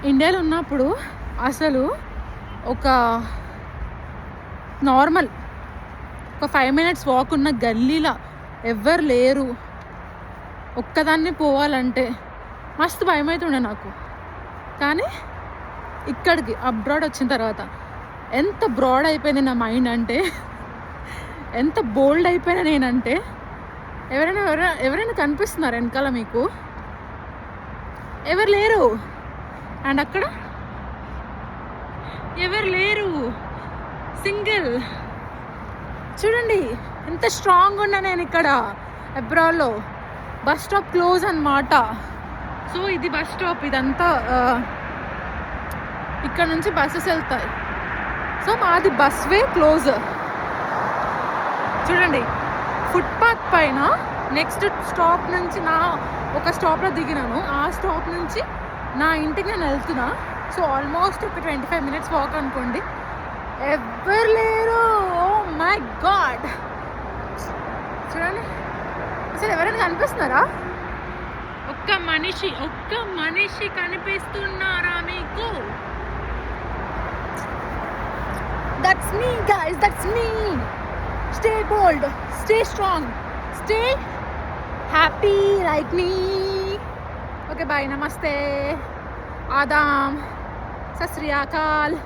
ఇండియాలో ఉన్నప్పుడు అసలు ఒక నార్మల్ ఒక 5 minutes వాక్ ఉన్న గల్లీలో ఎవ్వరు లేరు. ఒక్కదాన్ని పోవాలంటే మస్తు భయం అవుతుండే నాకు. కానీ ఇక్కడికి అబ్రాడ్ వచ్చిన తర్వాత ఎంత బ్రాడ్ అయిపోయింది నా మైండ్ అంటే, ఎంత బోల్డ్ అయిపోయినా నేనంటే, ఎవరైనా కనిపిస్తున్నారు వెనకాల మీకు? ఎవరు లేరు. అండ్ అక్కడ ఎవరు లేరు, సింగిల్. చూడండి ఎంత స్ట్రాంగ్ ఉన్నా నేను ఇక్కడ అబ్రాడ్లో. బస్ స్టాప్ క్లోజ్ అన్నమాట. సో ఇది బస్ స్టాప్, ఇదంతా ఇక్కడ నుంచి బస్సెస్ వెళ్తాయి. సో మాది బస్ వే క్లోజ్. చూడండి ఫుట్పాత్ పైన నెక్స్ట్ స్టాప్ నుంచి నా ఒక స్టాప్లో దిగినాను. ఆ స్టాప్ నుంచి నా ఇంటికి నేను వెళ్తున్నా. సో ఆల్మోస్ట్ ఒక 25 minutes వాక్ అనుకోండి. ఎవ్వరు లేరు. Oh my god. చూడండి అసలు ఎవరైనా కనిపిస్తున్నారా? ఒక్క మనిషి కనిపిస్తున్నారా మీకు? That's me guys, that's me. Stay bold, stay strong, stay happy like me. Okay bye, నమస్తే, ఆదాం, సత్ శ్రీ అకాల్.